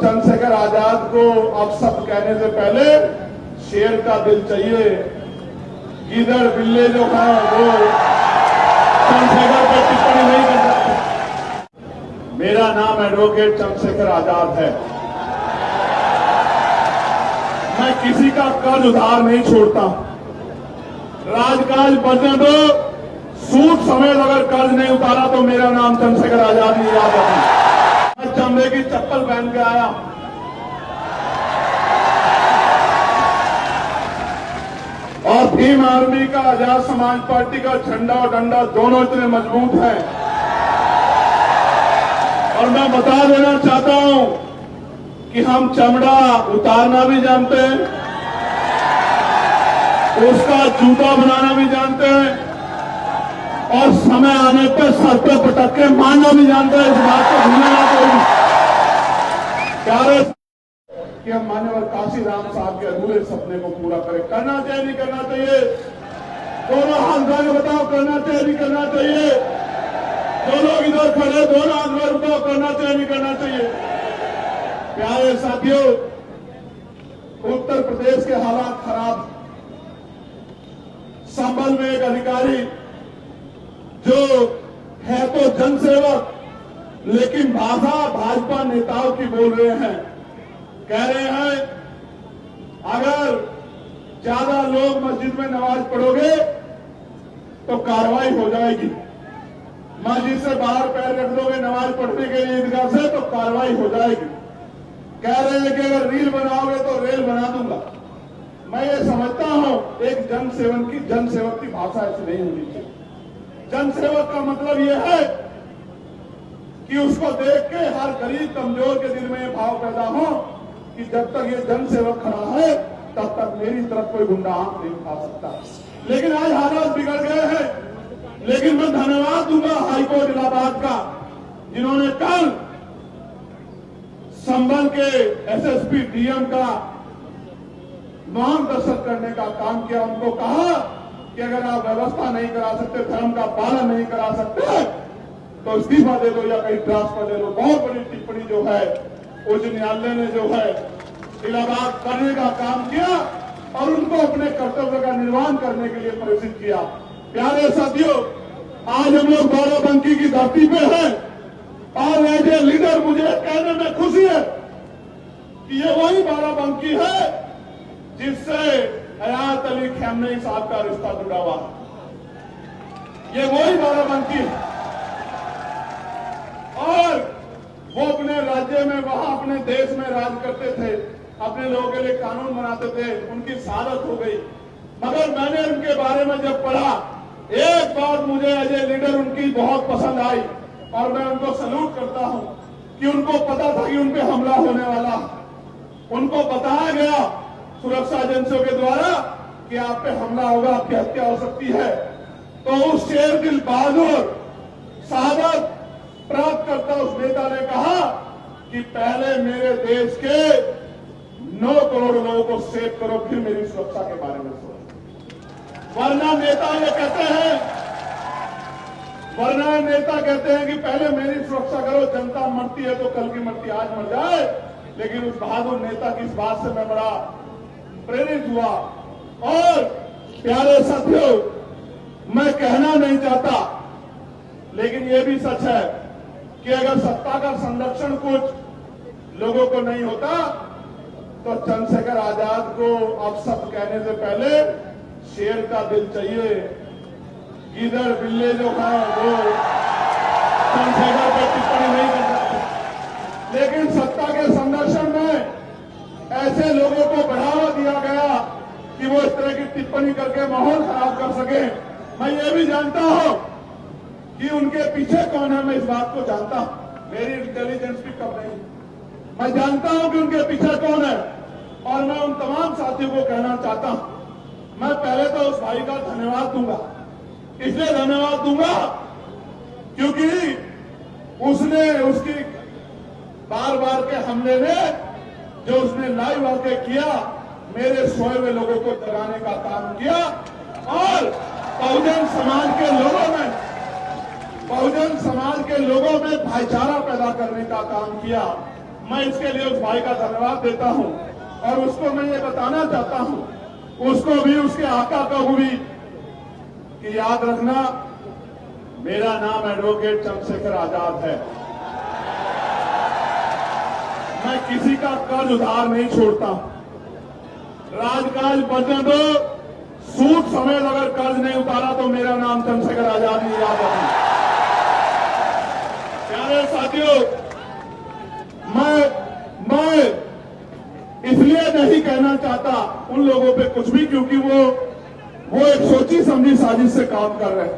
चंद्रशेखर आजाद को अब सब कहने से पहले शेर का दिल चाहिए। गीदड़ बिल्ले जो है वो चंद्रशेखर पर टिप्पणी नहीं कर सकते। मेरा नाम एडवोकेट चंद्रशेखर आजाद है। मैं किसी का कर्ज उधार नहीं छोड़ता। राजकाज बनने दो, सूद समेत अगर कर्ज नहीं उतारा तो मेरा नाम चंद्रशेखर आजाद नहीं याद रखना। मैं चमड़े की चप्पल पहन के आया, और भीम आर्मी का, आजाद समाज पार्टी का झंडा और डंडा दोनों इतने मजबूत हैं। और मैं बता देना चाहता हूं कि हम चमड़ा उतारना भी जानते हैं, उसका जूता बनाना भी जानते हैं, और समय आने पर सर पे पटक के मारना भी जानते हैं। इस बात को भूलना कोई प्यारे कि हम मान्यवर काशी राम साहब के अधूरे सपने को पूरा करें। करना चाहिए नहीं करना चाहिए? दोनों हाथ उठा के बताओ, करना चाहिए नहीं करना चाहिए? जो लोग इधर खड़े दोनों हाथ में बताओ, करना चाहिए नहीं करना चाहिए? प्यारे साथियों, उत्तर प्रदेश के हालात खराब। संभल में एक अधिकारी जो है तो जनसेवक, लेकिन भाषा भाजपा नेताओं की बोल रहे हैं। कह रहे हैं अगर ज्यादा लोग मस्जिद में नमाज पढ़ोगे तो कार्रवाई हो जाएगी। मस्जिद से बाहर पैर रख दोगे नमाज पढ़ने के लिए ईदगाह से तो कार्रवाई हो जाएगी। कह रहे हैं कि अगर रील बनाओगे तो रेल बना दूंगा। मैं ये समझता हूं एक जनसेवक की भाषा ऐसी नहीं होनी चाहिए। जनसेवक का मतलब यह है कि उसको देख के हर गरीब कमजोर के दिल में यह भाव पैदा हो कि जब तक ये जनसेवक खड़ा है तब तक मेरी तरफ कोई गुंडा आंख नहीं उठा सकता। लेकिन आज हालात बिगड़ गए हैं। लेकिन मैं धन्यवाद दूंगा हाईकोर्ट इलाहाबाद का, जिन्होंने कल संभल के एसएसपी डीएम का मार्गदर्शन करने का काम किया। उनको कहा कि अगर आप व्यवस्था नहीं करा सकते, धर्म का पालन नहीं करा सकते तो इस्तीफा दे दो या कहीं ट्रांसफर दे दो। बहुत बड़ी टिप्पणी जो है उच्च न्यायालय ने जो है इलाहाबाद करने का काम किया और उनको अपने कर्तव्य का निर्वहन करने के लिए प्रेरित किया। प्यारे साथियों, आज हम लोग बाराबंकी की धरती पे हैं और एज ए लीडर मुझे कहने में खुशी है कि ये वही बाराबंकी है जिससे हयात अली खamenei साहब का रिश्ता जुड़ा हुआ है। ये वही बाराबंकी है और वो अपने राज्य में, वहां अपने देश में राज करते थे, अपने लोगों के लिए कानून बनाते थे। उनकी शहादत हो गई, मगर मैंने उनके बारे में जब पढ़ा एक बात मुझे एज ए लीडर उनकी बहुत पसंद आई और मैं उनको सल्यूट करता हूं कि उनको पता था कि उन पर हमला होने वाला। उनको बताया गया सुरक्षा एजेंसियों के द्वारा कि आप पे हमला होगा, आपकी हत्या हो सकती है। तो उस शेर दिल बहादुर शहादत प्राप्त करता उस नेता ने कहा कि पहले मेरे देश के 9 करोड़ लोगों को सेव करो, फिर मेरी सुरक्षा के बारे में सोचो। वरना नेता ये कहते हैं, वरना नेता कहते हैं कि पहले मेरी सुरक्षा करो, जनता मरती है तो कल की मरती आज मर जाए। लेकिन उस बहादुर नेता की इस बात से मैं बड़ा प्रेरित हुआ। और प्यारे साथियों, मैं कहना नहीं चाहता, लेकिन यह भी सच है कि अगर सत्ता का संरक्षण कुछ लोगों को नहीं होता तो चंद्रशेखर आजाद को अब सब कहने से पहले शेर का दिल चाहिए। गीदड़ बिल्ले जो है वो चंद्रशेखर पर टिप्पणी नहीं कर सकते। लेकिन सत्ता के संरक्षण में ऐसे लोगों को बढ़ावा दिया गया कि वो इस तरह की टिप्पणी करके माहौल खराब कर सके। मैं ये भी जानता हूं कि उनके पीछे कौन है, मैं इस बात को जानता हूं। मेरी इंटेलिजेंस भी कम नहीं, मैं जानता हूं कि उनके पीछे कौन है। और मैं उन तमाम साथियों को कहना चाहता हूं, मैं पहले तो उस भाई का धन्यवाद दूंगा। इसलिए धन्यवाद दूंगा क्योंकि उसने, उसकी बार बार के हमले ने जो उसने लाइव आके किया, मेरे सोए हुए लोगों को जगाने का काम किया और बहुजन समाज के लोगों में भाईचारा पैदा करने का काम किया। मैं इसके लिए उस भाई का धन्यवाद देता हूं और उसको मैं ये बताना चाहता हूं, उसको भी, उसके आका को भी, कि याद रखना मेरा नाम एडवोकेट चंद्रशेखर आजाद है। मैं किसी का कर्ज उधार नहीं छोड़ता। राजकाज बचने दो, सूद समेत अगर कर्ज नहीं उतारा तो मेरा नाम चंद्रशेखर आजाद नहीं, याद रखना। प्यारे साथियों, मैं इसलिए नहीं कहना चाहता उन लोगों पे कुछ भी, क्योंकि वो एक सोची समझी साजिश से काम कर रहे हैं।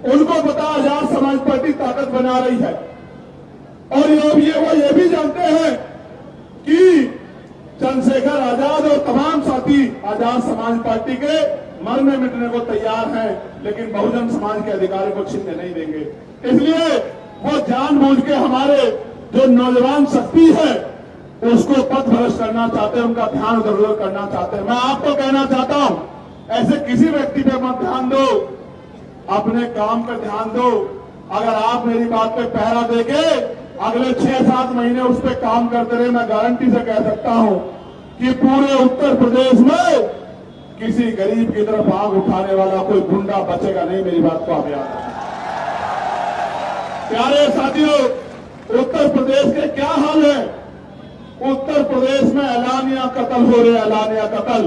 उनको पता आजाद समाज पार्टी ताकत बना रही है और वो ये भी जानते हैं कि चंद्रशेखर आजाद और तमाम साथी आजाद समाज पार्टी के मरने मिटने को तैयार हैं, लेकिन बहुजन समाज के अधिकारों को छीनने नहीं देंगे। इसलिए वो जानबूझ के हमारे जो नौजवान शक्ति है उसको पथ भ्रष्ट करना चाहते हैं, उनका ध्यान इधर उधर करना चाहते हैं। मैं आपको कहना चाहता हूं, ऐसे किसी व्यक्ति पे मत ध्यान दो, अपने काम पर ध्यान दो। अगर आप मेरी बात पे पहरा देके अगले 6-7 महीने उस पर काम करते रहे, मैं गारंटी से कह सकता हूं कि पूरे उत्तर प्रदेश में किसी गरीब की तरफ आग उठाने वाला कोई गुंडा बचेगा नहीं। मेरी बात को आप याद रखें। प्यारे साथियों, उत्तर प्रदेश के क्या हाल है? उत्तर प्रदेश में ऐलानिया कत्ल हो रहे, ऐलानिया कत्ल।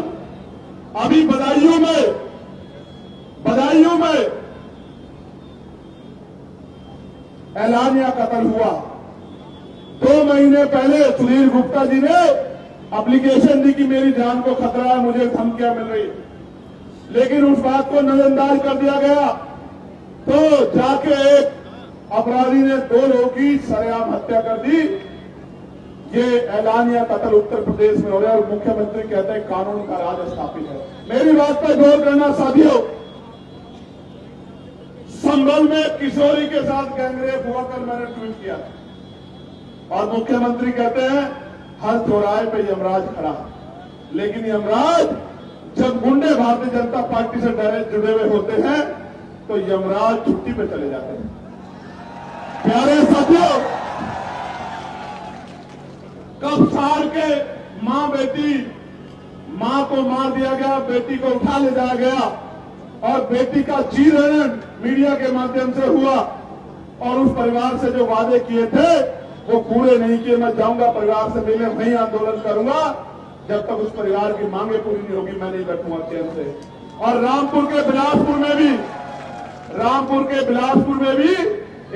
अभी बदायूं में ऐलानिया कत्ल हुआ। 2 महीने पहले सुनील गुप्ता जी ने एप्लीकेशन दी कि मेरी जान को खतरा है, मुझे धमकियां मिल रही, लेकिन उस बात को नजरअंदाज कर दिया गया। तो जाके एक अपराधी ने 2 लोगों की सरेआम हत्या कर दी। ये ऐलानिया कत्ल उत्तर प्रदेश में हो रहा है और मुख्यमंत्री कहते हैं कानून का राज स्थापित है। मेरी बात पर गौर करना साथियों, संभल में किशोरी के साथ गैंगरेप हुआ, कल मैंने ट्वीट किया और मुख्यमंत्री कहते हैं हर चौराहे पे यमराज खड़ा। लेकिन यमराज जब गुंडे भारतीय जनता पार्टी से जुड़े हुए होते हैं तो यमराज छुट्टी पे चले जाते हैं। प्यारे साथियों, कब साल के मां को मार दिया गया, बेटी को उठा ले जाया गया और बेटी का चीरहरण मीडिया के माध्यम से हुआ और उस परिवार से जो वादे किए थे वो पूरे नहीं किए। मैं जाऊंगा परिवार से मिलने, वहीं आंदोलन करूंगा जब तक उस परिवार की मांगे पूरी नहीं होगी, मैं नहीं बैठूंगा चैन से। और रामपुर के बिलासपुर में भी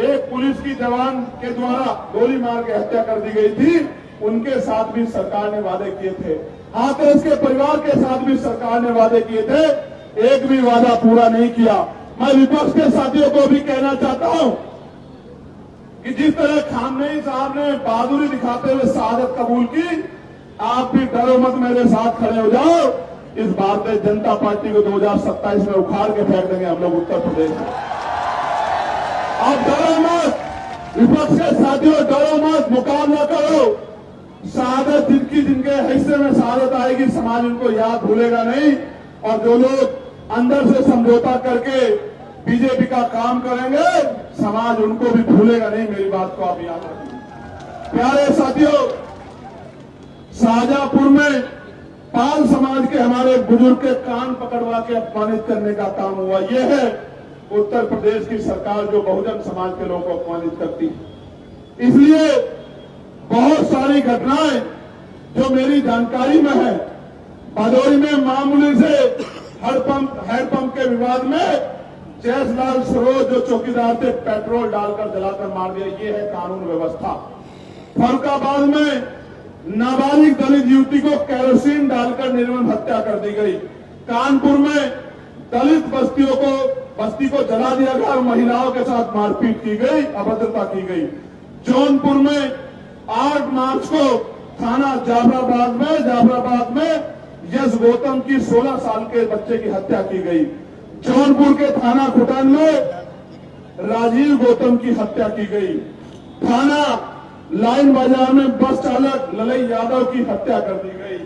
एक पुलिस की जवान के द्वारा गोली मार के हत्या कर दी गई थी। उनके साथ भी सरकार ने वादे किए थे, हाथरस के परिवार के साथ भी सरकार ने वादे किए थे, एक भी वादा पूरा नहीं किया। मैं विपक्ष के साथियों को भी कहना चाहता हूं कि जिस तरह खामनेई साहब ने बहादुरी दिखाते हुए शहादत कबूल की, आप भी डरो मत, मेरे साथ खड़े हो जाओ। इस भारतीय जनता पार्टी को 2027 में उखाड़ के फेंक देंगे हम लोग उत्तर प्रदेश में। आप डरो मत, विपक्ष के साथियों डरो मत, मुकाबला करो। शहादत जिनके हिस्से में शहादत आएगी, समाज उनको याद भूलेगा नहीं। और जो लोग अंदर से समझौता करके बीजेपी का काम करेंगे, समाज उनको भी भूलेगा नहीं। मेरी बात को आप याद रखें। प्यारे साथियों, शाहजहांपुर में पाल समाज के हमारे बुजुर्ग के कान पकड़वा के अपमानित करने का काम हुआ। यह है उत्तर प्रदेश की सरकार जो बहुजन समाज के लोगों को अपमानित करती है। इसलिए बहुत सारी घटनाएं जो मेरी जानकारी में है, भदोही में मामूली से हैंडपंप के विवाद में जयसलाल सरोज जो चौकीदार थे, पेट्रोल डालकर जलाकर मार दिया। ये है कानून व्यवस्था। फरुखाबाद में नाबालिग दलित युवती को केरोसिन डालकर निर्मम हत्या कर दी गई। कानपुर में दलित बस्ती को जला दिया गया और महिलाओं के साथ मारपीट की गई, अभद्रता की गई। जौनपुर में 8 मार्च को थाना जाफराबाद में यश गौतम की 16 साल के बच्चे की हत्या की गई। जौनपुर के थाना खुटन में राजीव गौतम की हत्या की गई। थाना लाइन बाजार में बस चालक ललई यादव की हत्या कर दी गई।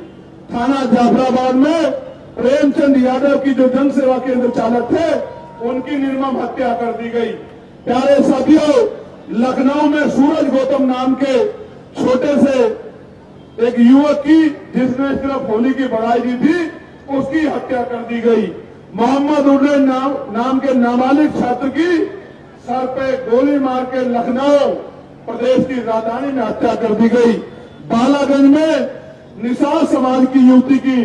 थाना जाफराबाद में प्रेमचंद यादव की जो जन सेवा केंद्र चालक थे, उनकी निर्मम हत्या कर दी गई। प्यारे साथियों, लखनऊ में सूरज गौतम नाम के छोटे से एक युवक की जिसने सिर्फ होली की बड़ाई की थी, उसकी हत्या कर दी गई। मोहम्मद उर्रे नाम के नाबालिग छात्र की सर पे गोली मार के लखनऊ प्रदेश की राजधानी में हत्या कर दी गई। बालागंज में निसार समाज की युवती की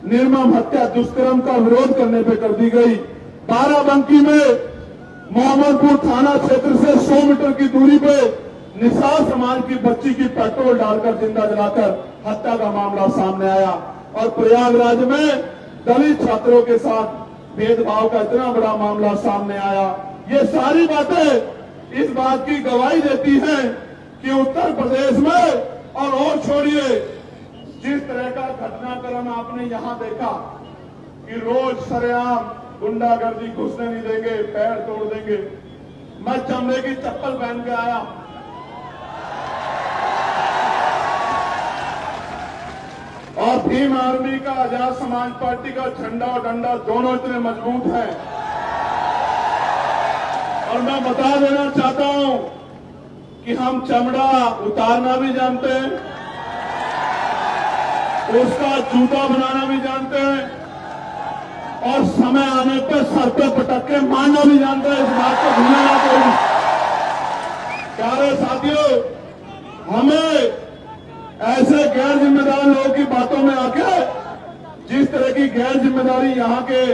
निर्मम हत्या दुष्कर्म का विरोध करने पे कर दी गई। बाराबंकी में मोहम्मदपुर थाना क्षेत्र से 100 मीटर की दूरी पे निसार समाज की बच्ची की पेट्रोल डालकर जिंदा जलाकर हत्या का मामला सामने आया। और प्रयागराज में दलित छात्रों के साथ भेदभाव का इतना बड़ा मामला सामने आया। ये सारी बातें इस बात की गवाही देती हैं कि उत्तर प्रदेश में और छोड़िए, जिस तरह का घटनाक्रम आपने यहां देखा कि रोज सरेआम गुंडागर्दी घुसने नहीं देंगे, पैर तोड़ देंगे। मैं चमड़े की चप्पल पहन के आया, और भीम आर्मी का, आजाद समाज पार्टी का झंडा और डंडा दोनों इतने मजबूत हैं। और मैं बता देना चाहता हूं कि हम चमड़ा उतारना भी जानते हैं, उसका जूता बनाना भी जानते हैं, और समय आने पर सर पे पटक के मारना भी जानते हैं। इस बात को भूलना ना कोई। प्यारे साथियों, हमें ऐसे गैर जिम्मेदार लोगों की बातों में आके जिस तरह की गैर जिम्मेदारी यहाँ के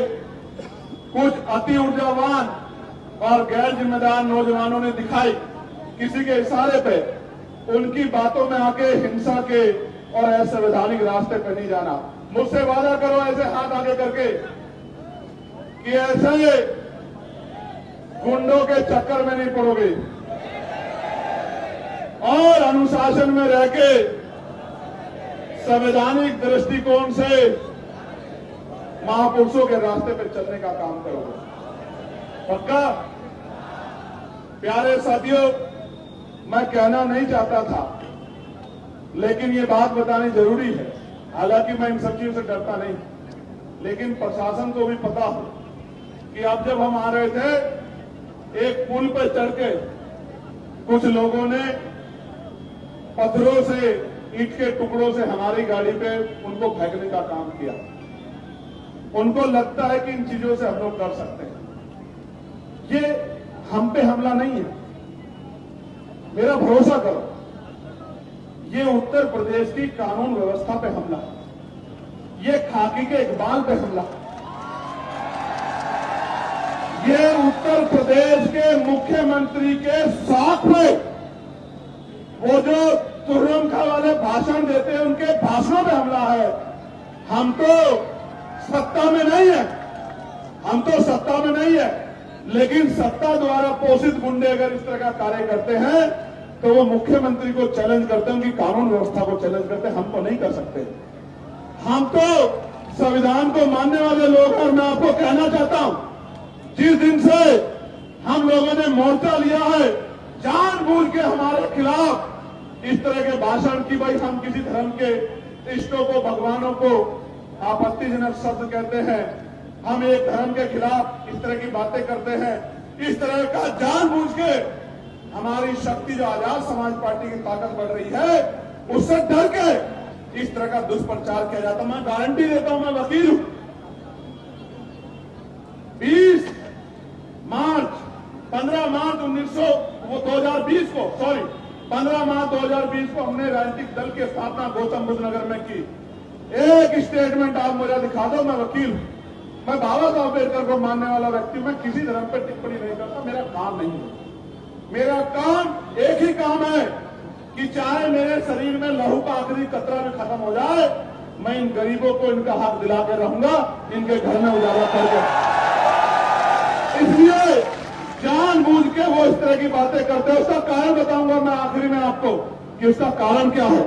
कुछ अति ऊर्जावान और गैर जिम्मेदार नौजवानों ने दिखाई किसी के इशारे पे, उनकी बातों में आके हिंसा के और असंवैधानिक रास्ते पे नहीं जाना। मुझसे वादा करो ऐसे हाथ आगे करके कि ऐसे गुंडों के चक्कर में नहीं पड़ोगे और अनुशासन में रह के संवैधानिक दृष्टिकोण से महापुरुषों के रास्ते पर चलने का काम करोगे। पक्का? प्यारे साथियों, मैं कहना नहीं चाहता था, लेकिन ये बात बतानी जरूरी है। हालांकि मैं इन सब चीजों से डरता नहीं, लेकिन प्रशासन को भी पता हो कि अब जब हम आ रहे थे, एक पुल पर चढ़ के कुछ लोगों ने पत्थरों से, ईंट के टुकड़ों से हमारी गाड़ी पे उनको फेंकने का काम किया। उनको लगता है कि इन चीजों से हम लोग कर सकते हैं। ये हम पे हमला नहीं है, मेरा भरोसा करो। ये उत्तर प्रदेश की कानून व्यवस्था पे हमला, ये खाकी के इकबाल पे हमला, ये उत्तर प्रदेश के मुख्यमंत्री के साथ में वो जो तुर्रमखा वाले भाषण देते हैं, उनके भाषणों पे हमला है। हम तो सत्ता में नहीं है, हम तो सत्ता में नहीं है, लेकिन सत्ता द्वारा पोषित गुंडे अगर इस तरह का कार्य करते हैं तो वो मुख्यमंत्री को चैलेंज करते हैं, उनकी कानून व्यवस्था को चैलेंज करते हैं। हम तो नहीं कर सकते। हम तो संविधान को मानने वाले लोग हैं। और मैं आपको कहना चाहता हूं, जिस दिन से हम लोगों ने मोर्चा लिया है, जानबूझ के हमारे खिलाफ इस तरह के भाषण की, भाई हम किसी धर्म के इष्टों को, भगवानों को आपत्तिजनक शब्द कहते हैं, हम एक धर्म के खिलाफ इस तरह की बातें करते हैं, इस तरह का जानबूझ के हमारी शक्ति जो आजाद समाज पार्टी की ताकत बढ़ रही है, उससे डर के इस तरह का दुष्प्रचार किया जाता। मैं गारंटी देता हूं, मैं वकील हूं। 15 मार्च 2020 को हमने राजनीतिक दल की स्थापना गौतम बुद्ध नगर में की। एक स्टेटमेंट आप मुझे दिखा दो, मैं वकील हूं। मैं बाबा साहब अम्बेडकर को मानने वाला व्यक्ति, मैं किसी धर्म पर टिप्पणी नहीं करता, मेरा काम नहीं है। मेरा काम एक ही काम है कि चाहे मेरे शरीर में लहू का आखिरी कतरा भी खत्म हो जाए, मैं इन गरीबों को इनका हक दिला के रहूंगा, इनके घर में उजाला करके। इसलिए जानबूझ के वो इस तरह की बातें करते हैं। उसका कारण बताऊंगा मैं आखिरी में आपको कि उसका कारण क्या है,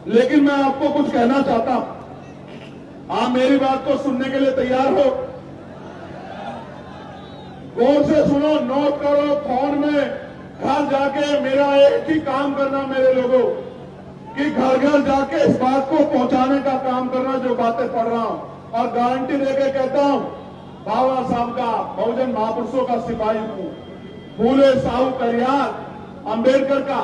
लेकिन मैं आपको कुछ कहना चाहता हूं। आप मेरी बात को सुनने के लिए तैयार हो? गौर से सुनो, नोट करो, फोन में घर जाके मेरा एक ही काम करना मेरे लोगों, कि घर घर जाके इस बात को पहुंचाने का काम करना जो बातें पढ़ रहा हूं। और गारंटी देके कहता हूं, बाबा साहब का, बहुजन महापुरुषों का सिपाही हूं, फूले साहू करियाल, अंबेडकर का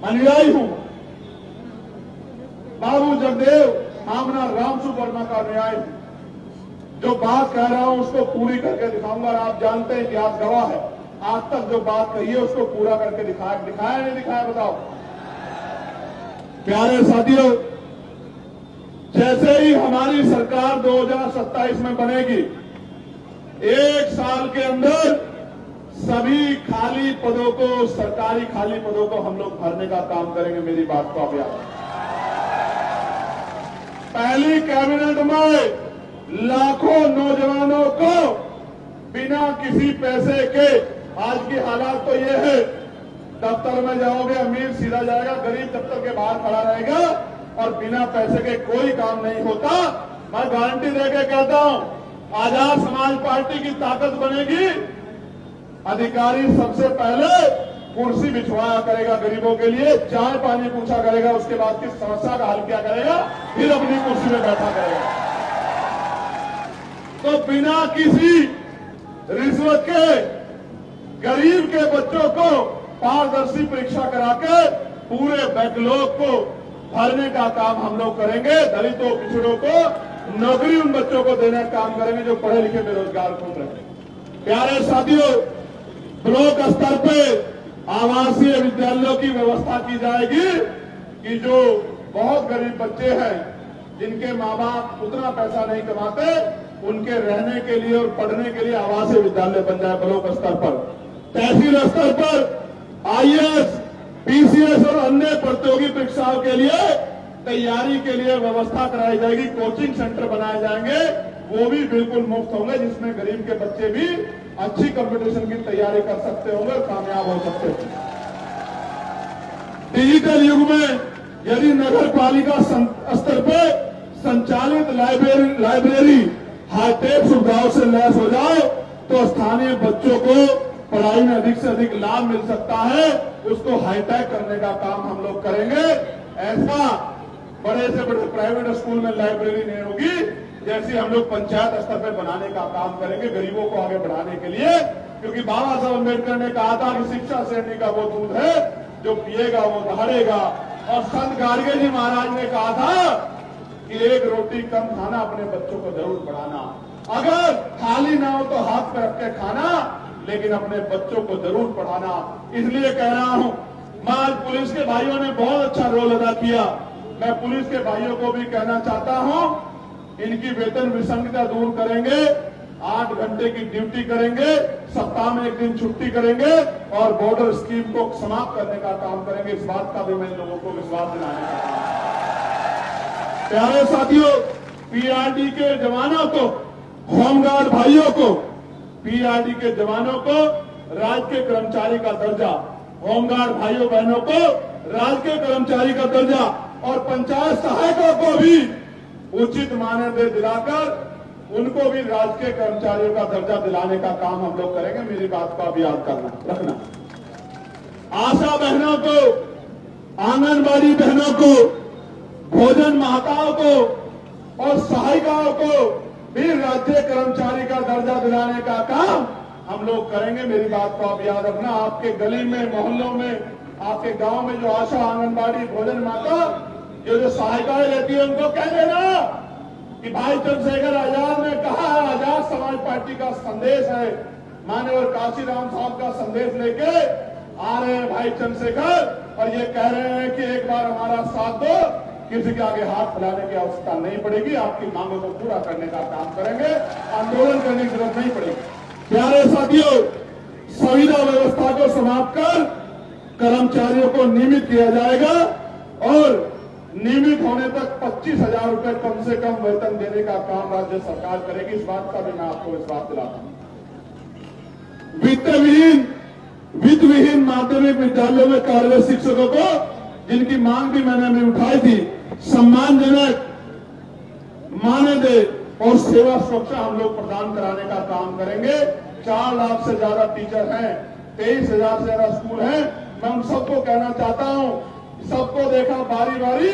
अनुयायी हूं। बाबू जगदेव मामना रामसु वर्मा का अनुयायी हूं। जो बात कह रहा हूं उसको पूरी करके दिखाऊंगा। और आप जानते हैं इतिहास गवाह है, आज तक जो बात कही है उसको पूरा करके दिखाया नहीं दिखाया, बताओ। प्यारे साथियों, जैसे ही हमारी सरकार 2027 में बनेगी, 1 साल के अंदर सभी खाली पदों को, सरकारी खाली पदों को हम लोग भरने का काम करेंगे। मेरी बात को आप याद, पहली कैबिनेट में लाखों नौजवानों को बिना किसी पैसे के, आज की हालात तो ये है, दफ्तर में जाओगे अमीर सीधा जाएगा, गरीब दफ्तर के बाहर खड़ा रहेगा और बिना पैसे के कोई काम नहीं होता। मैं गारंटी देके कहता हूं, आजाद समाज पार्टी की ताकत बनेगी, अधिकारी सबसे पहले कुर्सी बिछवाया करेगा गरीबों के लिए, चाय पानी पूछा करेगा, उसके बाद की समस्या का हल किया करेगा, फिर अपनी कुर्सी में बैठा करेगा। तो बिना किसी रिश्वत के गरीब के बच्चों को पारदर्शी परीक्षा करा के पूरे बैकलॉग को भरने का काम हम लोग करेंगे। दलितों पिछड़ों को नौकरी उन बच्चों को देने का काम करेंगे जो पढ़े लिखे बेरोजगार घूम रहे हैं। प्यारे साथियों, ब्लॉक स्तर पे आवासीय विद्यालयों की व्यवस्था की जाएगी कि जो बहुत गरीब बच्चे हैं, जिनके माँ बाप उतना पैसा नहीं कमाते, उनके रहने के लिए और पढ़ने के लिए आवासीय विद्यालय बन जाए ब्लॉक स्तर पर। तहसील स्तर पर आईएएस, पीसीएस और अन्य प्रतियोगी परीक्षाओं के लिए तैयारी के लिए व्यवस्था कराई जाएगी। कोचिंग सेंटर बनाए जाएंगे, वो भी बिल्कुल मुफ्त होंगे, जिसमें गरीब के बच्चे भी अच्छी कंपटीशन की तैयारी कर सकते होंगे और कामयाब हो सकते हैं। डिजिटल युग में यदि नगर पालिका स्तर पर संचालित लाइब्रेरी हाईटेक सुविधाओं से लैस हो जाए तो स्थानीय बच्चों को पढ़ाई में अधिक से अधिक लाभ मिल सकता है। उसको हाईटेक करने का काम हम लोग करेंगे। ऐसा बड़े से बड़े प्राइवेट स्कूल में लाइब्रेरी नहीं होगी, जैसे हम लोग पंचायत स्तर पर बनाने का काम करेंगे गरीबों को आगे बढ़ाने के लिए। क्योंकि बाबा साहब अम्बेडकर ने कहा था कि शिक्षा श्रेणी का वो दूध है जो पिएगा वो दहाड़ेगा। और संत गाडगे जी महाराज ने कहा था कि एक रोटी कम खाना, अपने बच्चों को जरूर पढ़ाना। अगर थाली ना हो तो हाथ पे रख के खाना, लेकिन अपने बच्चों को जरूर पढ़ाना। इसलिए कह रहा हूं, मैं आज पुलिस के भाइयों ने बहुत अच्छा रोल अदा किया। मैं पुलिस के भाइयों को भी कहना चाहता हूं, इनकी वेतन विसंगता दूर करेंगे, 8 घंटे की ड्यूटी करेंगे, सप्ताह में 1 दिन छुट्टी करेंगे और बॉर्डर स्कीम को समाप्त करने का काम करेंगे। इस बात का भी मैं लोगों को विश्वास दिलाने का काम। प्यारे साथियों, पीआरडी के जवानों को, होमगार्ड भाइयों को, पीआरडी के जवानों को राज्य के कर्मचारी का दर्जा, होमगार्ड भाइयों बहनों को राज्य के कर्मचारी का दर्जा और पंचायत सहायकों को भी उचित मानदेय दिलाकर उनको भी राज्य के कर्मचारियों का दर्जा दिलाने का काम हम लोग करेंगे। मेरी बात को आप याद रखना। आशा बहनों को, आंगनबाड़ी बहनों को, भोजन माताओं को और सहायिकाओं को भी राज्य कर्मचारी का दर्जा दिलाने का काम हम लोग करेंगे। मेरी बात को आप याद रखना। आपके गली में, मोहल्लों में, आपके गांव में जो आशा, आंगनबाड़ी, भोजन माता, ये जो सहायिकाएं लेती है, उनको कह देना कि भाई चंद्रशेखर आजाद ने कहा है, आजाद समाज पार्टी का संदेश है, माननीय काशीराम साहब का संदेश लेके आ रहे हैं भाई चंद्रशेखर, और ये कह रहे हैं कि एक बार हमारा साथ दो, किसी के आगे हाथ फैलाने की आवश्यकता नहीं पड़ेगी, आपकी मांगों को पूरा करने का काम करेंगे, आंदोलन करने की जरूरत नहीं पड़ेगी। प्यारे साथियों, संविदा व्यवस्था को समाप्त कर कर्मचारियों को नियमित किया जाएगा और नियमित होने तक 25,000 रुपए कम से कम वेतन देने का काम राज्य सरकार करेगी। इस बात का भी मैं आपको विश्वास दिलाता हूं। वित्त विहीन माध्यमिक विद्यालयों में कार्यरत शिक्षकों को, जिनकी मांग भी मैंने अभी उठाई थी, सम्मानजनक मानदेय और सेवा सुरक्षा हम लोग प्रदान कराने का काम करेंगे। 4 लाख से ज्यादा टीचर हैं, 23,000 से ज्यादा स्कूल हैं। मैं उन सबको कहना चाहता हूं, सबको देखा बारी बारी,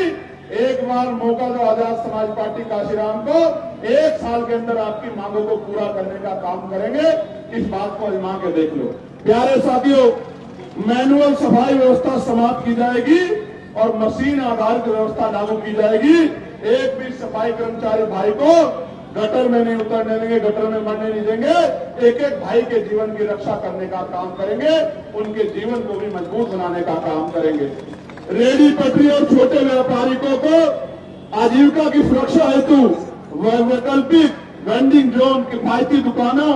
एक बार मौका दो आजाद समाज पार्टी काशीराम को, 1 साल के अंदर आपकी मांगों को पूरा करने का काम करेंगे। इस बात को आजमा के देख लो। प्यारे साथियों, मैनुअल सफाई व्यवस्था समाप्त की जाएगी और मशीन आधारित व्यवस्था लागू की जाएगी। एक भी सफाई कर्मचारी भाई को गटर में नहीं उतरने देंगे, गटर में मरने नहीं देंगे। एक एक भाई के जीवन की रक्षा करने का काम करेंगे, उनके जीवन को भी मजबूत बनाने का काम करेंगे। रेडी पटरी और छोटे व्यापारियों को आजीविका की सुरक्षा हेतु वैकल्पिक वेंडिंग जोन, किफायती दुकानों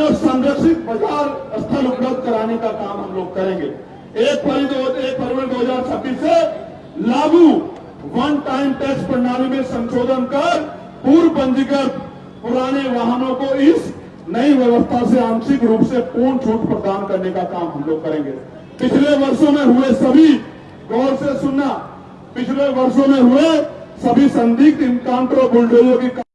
और संरक्षित बाजार स्थल उपलब्ध कराने का काम हम लोग करेंगे। 1 फरवरी 2026 से लागू वन टाइम टैक्स प्रणाली में संशोधन कर पूर्व पंजीकृत पुराने वाहनों को इस नई व्यवस्था से आंशिक रूप से पूर्ण छूट प्रदान करने का काम हम लोग करेंगे। पिछले वर्षों में हुए सभी, गौर से सुनना, पिछले वर्षों में हुए सभी संदिग्ध इनकाउंटर बुलडोजर की